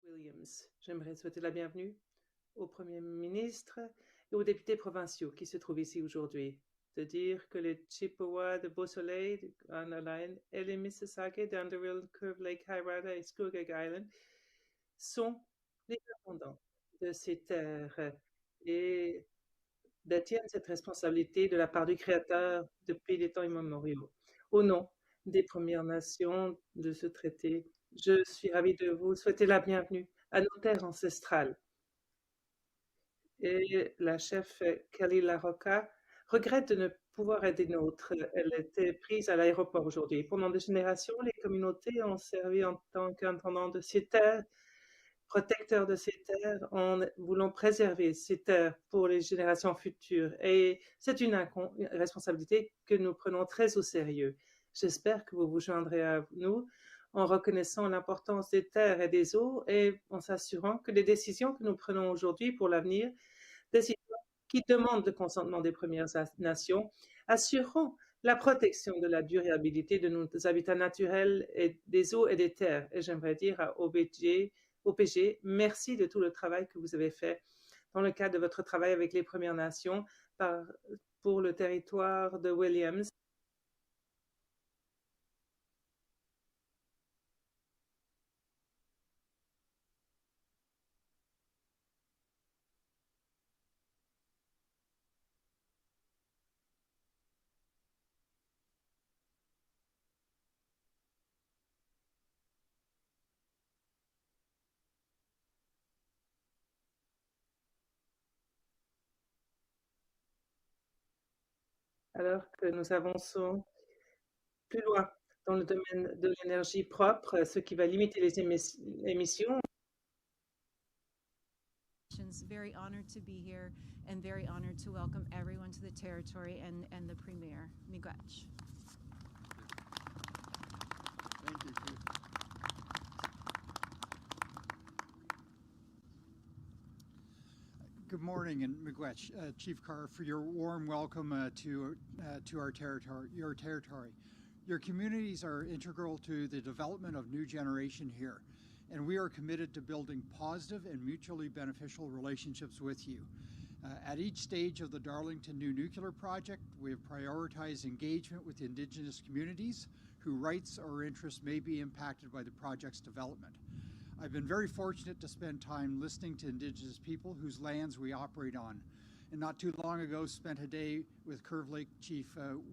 Williams. J'aimerais souhaiter la bienvenue au Premier ministre et aux députés provinciaux qui se trouvent ici aujourd'hui. De dire que les Chippewas de Beau-Soleil, de Grand Island, et les Mississauga d'Underhill, Curve Lake, Hirata et Scugog Island sont les descendants de ces terres et détiennent cette responsabilité de la part du Créateur depuis des temps immémoriaux. Au nom des Premières Nations de ce traité, je suis ravi de vous souhaiter la bienvenue à nos terres ancestrales. Et la chef Kelly LaRocca regrette de ne pouvoir être des nôtres. Elle était prise à l'aéroport aujourd'hui. Pendant des générations, les communautés ont servi en tant qu'intendants de ces terres, protecteurs de ces terres, en voulant préserver ces terres pour les générations futures. Et c'est une responsabilité que nous prenons très au sérieux. J'espère que vous vous joindrez à nous en reconnaissant l'importance des terres et des eaux et en s'assurant que les décisions que nous prenons aujourd'hui pour l'avenir, décisions qui demandent le consentement des Premières Nations, assureront la protection de la durabilité de nos habitats naturels et des eaux et des terres. Et j'aimerais dire à OPG, merci de tout le travail que vous avez fait dans le cadre de votre travail avec les Premières Nations pour le territoire de Williams. Alors que nous avançons plus loin dans le domaine de l'énergie propre, ce qui va limiter les émissions. Very honored to be here and very honored to welcome everyone to the territory and the Premier. Miigwech. Thank you, Chief. Good morning, and miigwech, Chief Carr, for your warm welcome to our territory, your territory. Your communities are integral to the development of new generation here, and we are committed to building positive and mutually beneficial relationships with you. At each stage of the Darlington New Nuclear Project, we have prioritized engagement with Indigenous communities whose rights or interests may be impacted by the project's development. I've been very fortunate to spend time listening to Indigenous people whose lands we operate on, and not too long ago spent a day with Curve Lake Chief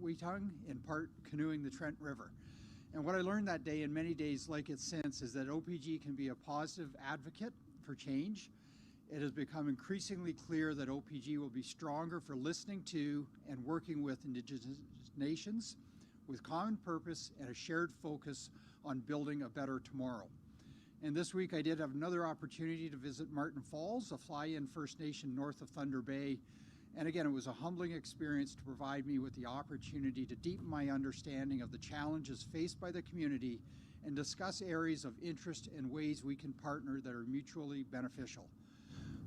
Weetung, in part canoeing the Trent River. And what I learned that day and many days like it since is that OPG can be a positive advocate for change. It has become increasingly clear that OPG will be stronger for listening to and working with Indigenous nations with common purpose and a shared focus on building a better tomorrow. And this week I did have another opportunity to visit Martin Falls, a fly-in First Nation north of Thunder Bay. And again, it was a humbling experience to provide me with the opportunity to deepen my understanding of the challenges faced by the community and discuss areas of interest and ways we can partner that are mutually beneficial.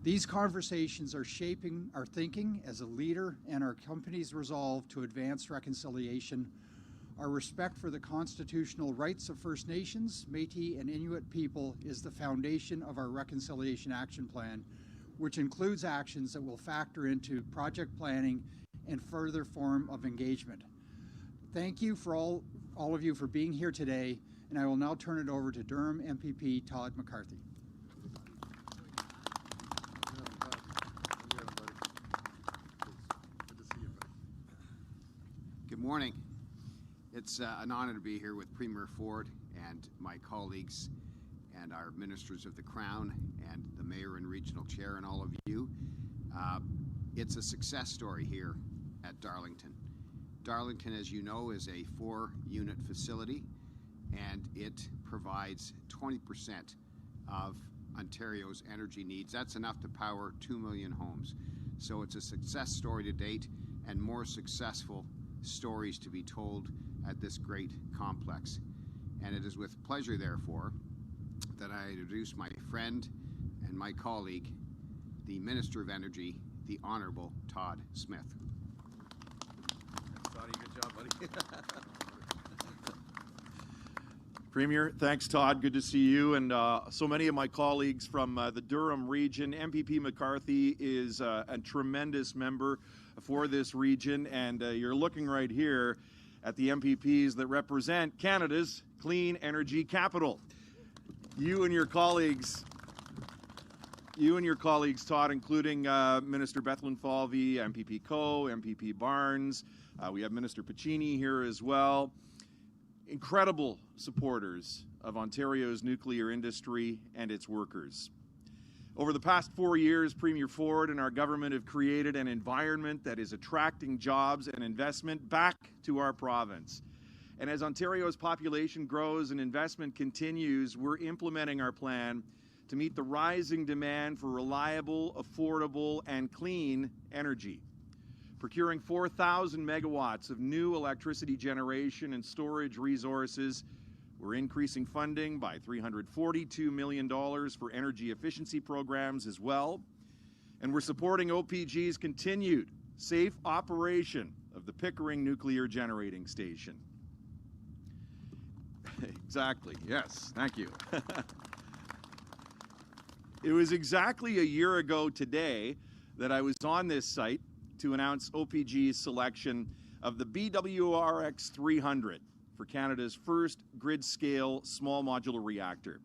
These conversations are shaping our thinking as a leader and our company's resolve to advance reconciliation. Our respect for the constitutional rights of First Nations, Métis, and Inuit people is the foundation of our Reconciliation Action Plan, which includes actions that will factor into project planning and further form of engagement. Thank you for all of you for being here today, and I will now turn it over to Durham MPP Todd McCarthy. Good morning. It's an honor to be here with Premier Ford and my colleagues and our ministers of the Crown and the Mayor and Regional Chair and all of you. It's a success story here at Darlington. Darlington, as you know, is a 4-unit facility, and it provides 20% of Ontario's energy needs. That's enough to power 2 million homes. So it's a success story to date, and more successful stories to be told at this great complex. And it is with pleasure, therefore, that I introduce my friend and my colleague, the Minister of Energy, the Honourable Todd Smith. Toddy, good job, buddy. Premier, thanks, Todd. Good to see you and so many of my colleagues from the Durham region. MPP McCarthy is a tremendous member for this region, and you're looking right here at the MPPs that represent Canada's clean energy capital. You and your colleagues, Todd, including Minister Bethlen Falvey, MPP Coe, MPP Barnes. We have Minister Piccini here as well. Incredible supporters of Ontario's nuclear industry and its workers. Over the past 4 years, Premier Ford and our government have created an environment that is attracting jobs and investment back to our province. And as Ontario's population grows and investment continues, we're implementing our plan to meet the rising demand for reliable, affordable, and clean energy. Procuring 4,000 megawatts of new electricity generation and storage resources. We're increasing funding by $342 million for energy efficiency programs as well. And we're supporting OPG's continued safe operation of the Pickering Nuclear Generating Station. Exactly, yes, thank you. It was exactly a year ago today that I was on this site to announce OPG's selection of the BWRX 300 for Canada's first grid-scale small modular reactor.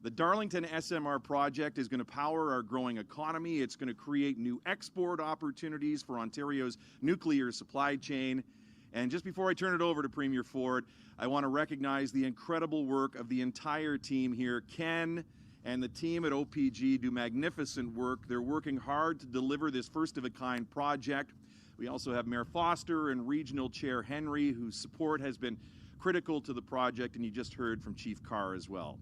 The Darlington SMR project is going to power our growing economy. It's going to create new export opportunities for Ontario's nuclear supply chain. And just before I turn it over to Premier Ford, I want to recognize the incredible work of the entire team here. Ken and the team at OPG do magnificent work. They're working hard to deliver this first-of-a-kind project. We also have Mayor Foster and Regional Chair Henry, whose support has been critical to the project, and you just heard from Chief Carr as well.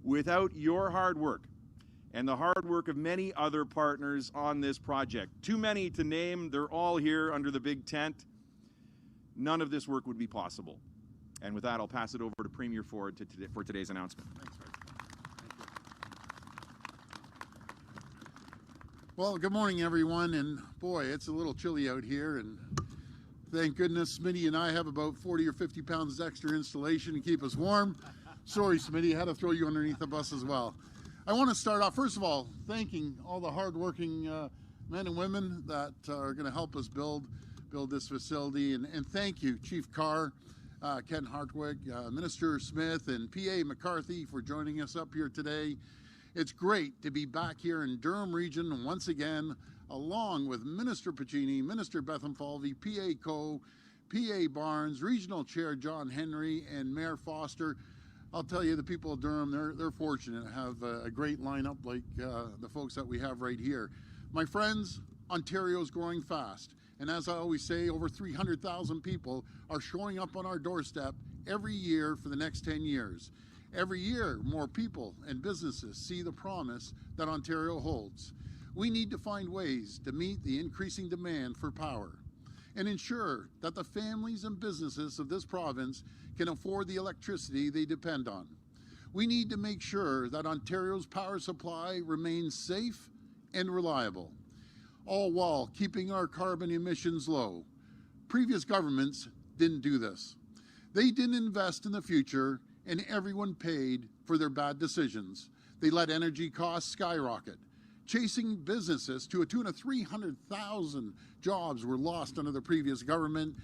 Without your hard work and the hard work of many other partners on this project, too many to name, they're all here under the big tent, none of this work would be possible. And with that, I'll pass it over to Premier Ford for today's announcement. Thanks, Well, good morning, everyone, and boy, it's a little chilly out here, and thank goodness Smitty and I have about 40 or 50 pounds extra insulation to keep us warm. Sorry, Smitty, I had to throw you underneath the bus as well. I want to start off, first of all, thanking all the hardworking men and women that are going to help us build this facility, and thank you, Chief Carr, Ken Hartwig, Minister Smith, and PA McCarthy for joining us up here today. It's great to be back here in Durham Region once again, along with Minister Piccini, Minister Bethlen Falvey, PA Coe, PA Barnes, Regional Chair John Henry, and Mayor Foster. I'll tell you, the people of Durham, they're fortunate to have a great lineup like the folks that we have right here. My friends, Ontario's growing fast. And as I always say, over 300,000 people are showing up on our doorstep every year for the next 10 years. Every year, more people and businesses see the promise that Ontario holds. We need to find ways to meet the increasing demand for power and ensure that the families and businesses of this province can afford the electricity they depend on. We need to make sure that Ontario's power supply remains safe and reliable, all while keeping our carbon emissions low. Previous governments didn't do this. They didn't invest in the future, and everyone paid for their bad decisions. They let energy costs skyrocket, chasing businesses to a tune of 300,000 jobs were lost under the previous government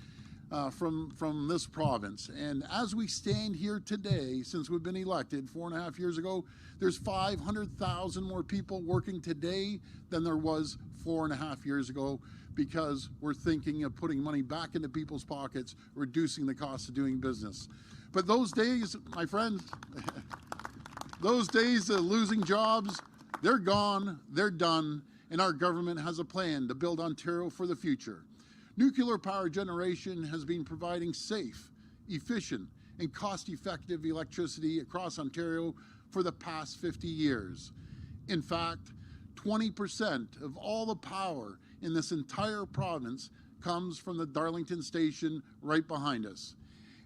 from this province. And as we stand here today, since we've been elected 4.5 years ago, there's 500,000 more people working today than there was 4.5 years ago, because we're thinking of putting money back into people's pockets, reducing the cost of doing business. But those days, my friends, those days of losing jobs, they're gone, they're done, and our government has a plan to build Ontario for the future. Nuclear power generation has been providing safe, efficient, and cost-effective electricity across Ontario for the past 50 years. In fact, 20% of all the power in this entire province comes from the Darlington station right behind us.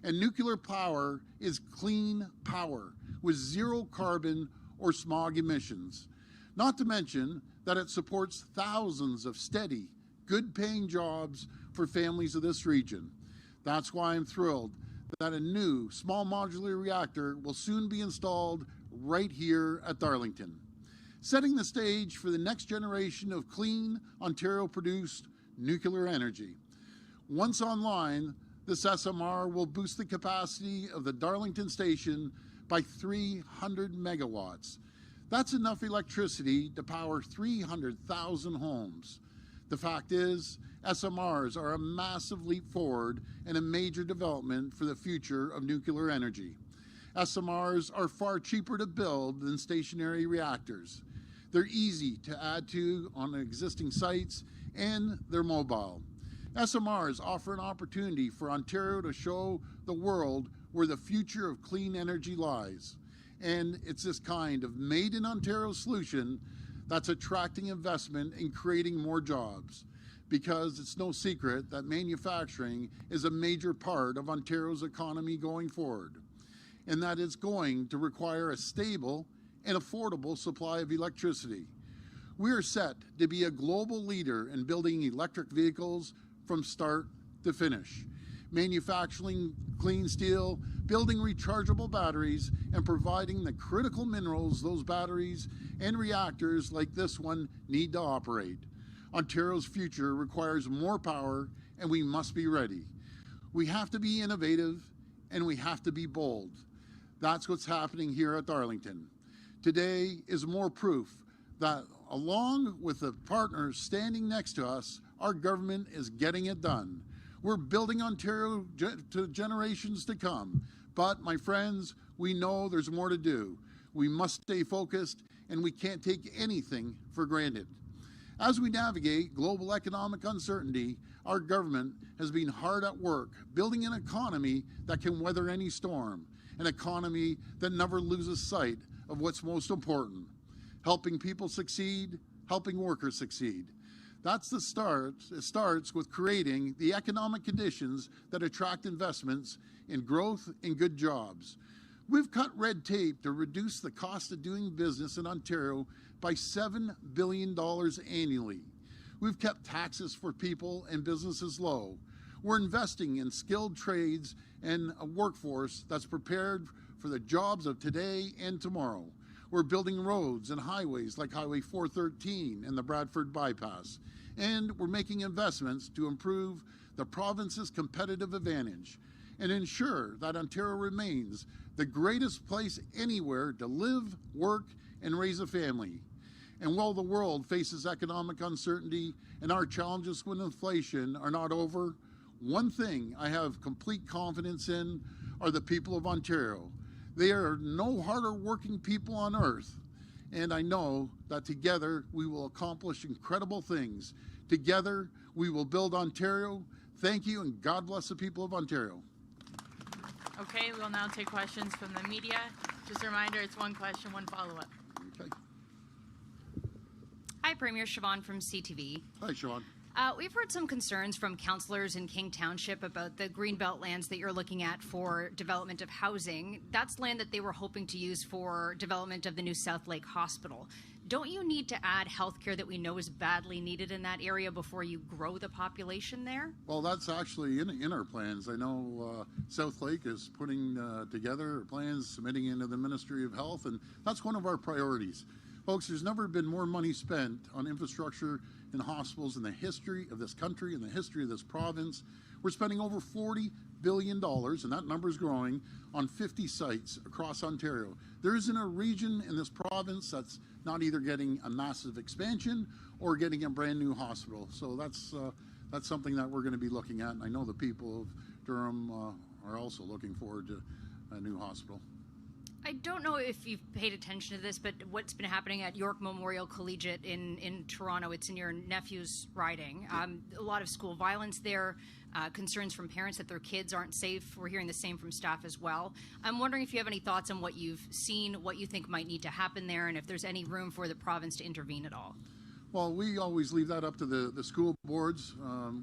And nuclear power is clean power with zero carbon or smog emissions. Not to mention that it supports thousands of steady, good-paying jobs for families of this region. That's why I'm thrilled that a new small modular reactor will soon be installed right here at Darlington, setting the stage for the next generation of clean, Ontario-produced nuclear energy. Once online, this SMR will boost the capacity of the Darlington station by 300 megawatts. That's enough electricity to power 300,000 homes. The fact is, SMRs are a massive leap forward and a major development for the future of nuclear energy. SMRs are far cheaper to build than stationary reactors. They're easy to add to on existing sites, and they're mobile. SMRs offer an opportunity for Ontario to show the world where the future of clean energy lies. And it's this kind of made in Ontario solution that's attracting investment and creating more jobs, because it's no secret that manufacturing is a major part of Ontario's economy going forward, and that it's going to require a stable and affordable supply of electricity. We are set to be a global leader in building electric vehicles from start to finish, manufacturing clean steel, building rechargeable batteries, and providing the critical minerals those batteries and reactors like this one need to operate. Ontario's future requires more power, and we must be ready. We have to be innovative, and we have to be bold. That's what's happening here at Darlington. Today is more proof that, along with the partners standing next to us, our government is getting it done. We're building Ontario to generations to come. But, my friends, we know there's more to do. We must stay focused, and we can't take anything for granted. As we navigate global economic uncertainty, our government has been hard at work building an economy that can weather any storm, an economy that never loses sight of what's most important: helping people succeed, helping workers succeed. That's the start. It starts with creating the economic conditions that attract investments in growth and good jobs. We've cut red tape to reduce the cost of doing business in Ontario by $7 billion annually. We've kept taxes for people and businesses low. We're investing in skilled trades and a workforce that's prepared for the jobs of today and tomorrow. We're building roads and highways like Highway 413 and the Bradford Bypass. And we're making investments to improve the province's competitive advantage and ensure that Ontario remains the greatest place anywhere to live, work, and raise a family. And while the world faces economic uncertainty and our challenges with inflation are not over, one thing I have complete confidence in are the people of Ontario. They are no harder working people on earth. And I know that together we will accomplish incredible things. Together we will build Ontario. Thank you, and God bless the people of Ontario. Okay, we'll now take questions from the media. Just a reminder, it's one question, one follow-up. Okay. Hi, Premier Siobhan from CTV. Hi, Siobhan. We've heard some concerns from councillors in King Township about the Greenbelt lands that you're looking at for development of housing. That's land that they were hoping to use for development of the new South Lake Hospital. Don't you need to add healthcare that we know is badly needed in that area before you grow the population there? Well, that's actually in our plans. I know South Lake is putting together plans, submitting into the Ministry of Health, and that's one of our priorities. Folks, there's never been more money spent on infrastructure and hospitals in the history of this country, in the history of this province. We're spending over $40 billion, and that number is growing, on 50 sites across Ontario. There isn't a region in this province that's not either getting a massive expansion or getting a brand new hospital. So that's something that we're going to be looking at, and I know the people of Durham are also looking forward to a new hospital. I don't know if you've paid attention to this, but what's been happening at York Memorial Collegiate in Toronto, it's in your nephew's riding. A lot of school violence there, concerns from parents that their kids aren't safe. We're hearing the same from staff as well. I'm wondering if you have any thoughts on what you've seen, what you think might need to happen there, and if there's any room for the province to intervene at all. Well, we always leave that up to the school boards.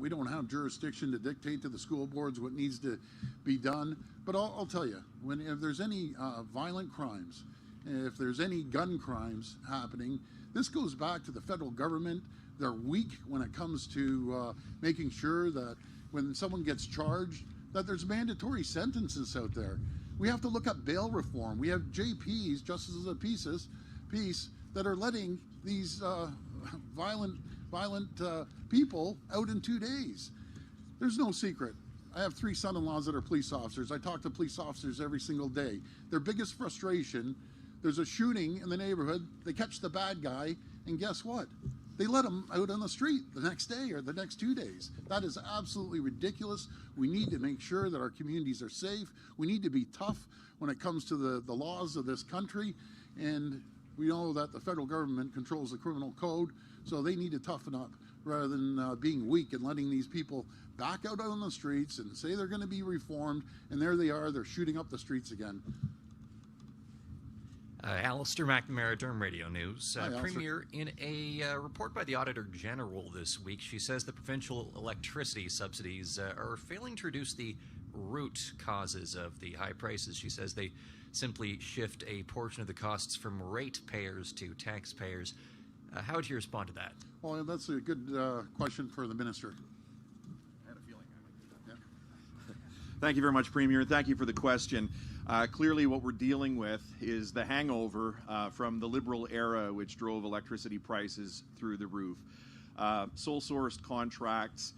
We don't have jurisdiction to dictate to the school boards what needs to be done. But I'll tell you, if there's any violent crimes, if there's any gun crimes happening, this goes back to the federal government. They're weak when it comes to making sure that when someone gets charged, that there's mandatory sentences out there. We have to look at bail reform. We have JPs, Justices of Peace, that are letting these violent people out in 2 days. There's no secret. I have 3 son-in-laws that are police officers. I talk to police officers every single day. Their biggest frustration, there's a shooting in the neighborhood, they catch the bad guy, and guess what? They let him out on the street the next day or the next 2 days. That is absolutely ridiculous. We need to make sure that our communities are safe. We need to be tough when it comes to the laws of this country. And we know that the federal government controls the criminal code, so they need to toughen up rather than being weak and letting these people back out on the streets and say they're going to be reformed, and there they are, they're shooting up the streets again. Alistair McNamara, Durham Radio News. Hi, Premier, in a report by the Auditor General this week, she says the provincial electricity subsidies are failing to reduce the root causes of the high prices. She says they simply shift a portion of the costs from ratepayers to taxpayers. How would you respond to that? Well, that's a good question for the minister. I had a feeling I might do that. Yeah. Thank you very much, Premier. Thank you for the question. Clearly what we're dealing with is the hangover from the Liberal era, which drove electricity prices through the roof. Sole-sourced contracts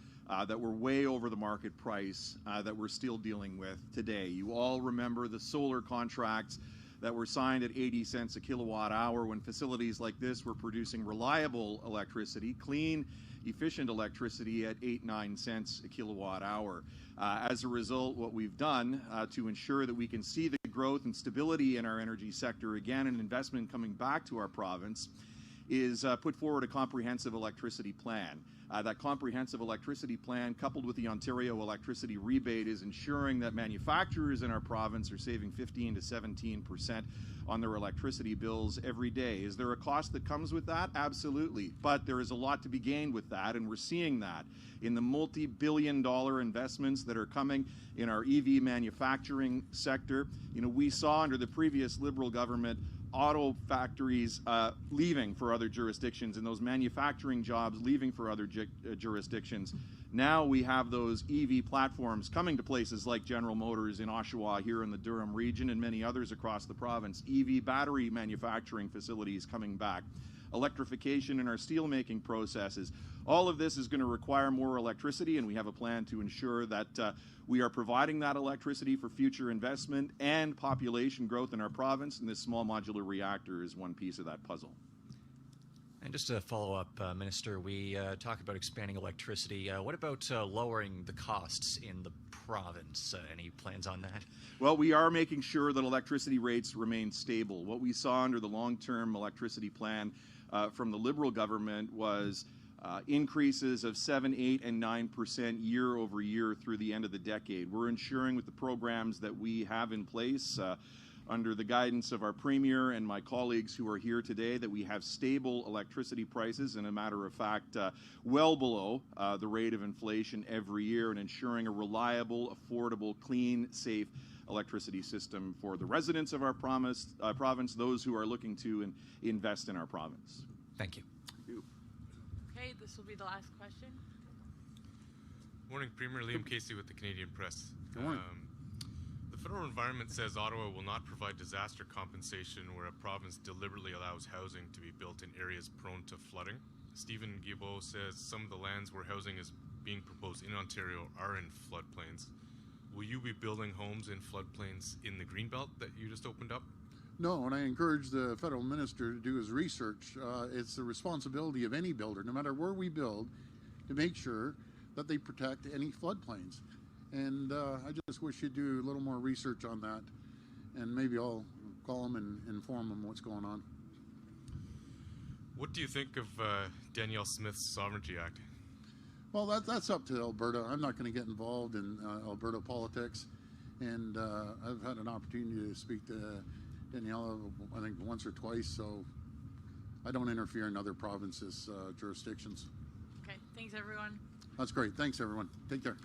that were way over the market price that we're still dealing with today. You all remember the solar contracts that were signed at 80 cents a kilowatt hour when facilities like this were producing reliable electricity, clean, efficient electricity at 8-9 cents a kilowatt hour. As a result, what we've done to ensure that we can see the growth and stability in our energy sector again and investment coming back to our province is put forward a comprehensive electricity plan. That comprehensive electricity plan, coupled with the Ontario electricity rebate, is ensuring that manufacturers in our province are saving 15 to 17% on their electricity bills every day. Is there a cost that comes with that? Absolutely. But there is a lot to be gained with that, and we're seeing that in the multi-billion-dollar investments that are coming in our EV manufacturing sector. You know, we saw under the previous Liberal government auto factories leaving for other jurisdictions and those manufacturing jobs leaving for other jurisdictions. Now we have those EV platforms coming to places like General Motors in Oshawa here in the Durham region and many others across the province. EV battery manufacturing facilities coming back. Electrification in our steelmaking processes. All of this is going to require more electricity, and we have a plan to ensure that we are providing that electricity for future investment and population growth in our province, and this small modular reactor is one piece of that puzzle. And just to follow up, Minister, we talk about expanding electricity. What about lowering the costs in the province? Any plans on that? Well, we are making sure that electricity rates remain stable. What we saw under the long-term electricity plan from the Liberal government was increases of 7, 8, and 9% year over year through the end of the decade. We're ensuring with the programs that we have in place under the guidance of our Premier and my colleagues who are here today that we have stable electricity prices, and a matter of fact, well below the rate of inflation every year, and ensuring a reliable, affordable, clean, safe electricity system for the residents of our province, those who are looking to invest in our province. Thank you. Okay, this will be the last question. Morning, Premier. Liam Casey with the Canadian Press. Good morning. The federal environment says Ottawa will not provide disaster compensation where a province deliberately allows housing to be built in areas prone to flooding. Stephen Guilbeault says some of the lands where housing is being proposed in Ontario are in floodplains. Will you be building homes in floodplains in the Greenbelt that you just opened up? No, and I encourage the federal minister to do his research. It's the responsibility of any builder, no matter where we build, to make sure that they protect any floodplains. And I just wish you'd do a little more research on that, and maybe I'll call them and inform them what's going on. What do you think of Danielle Smith's Sovereignty Act? Well, that's up to Alberta. I'm not going to get involved in Alberta politics, and I've had an opportunity to speak to Daniela, I think, once or twice, so I don't interfere in other provinces' jurisdictions. Okay, thanks everyone. That's great. Thanks, everyone. Take care.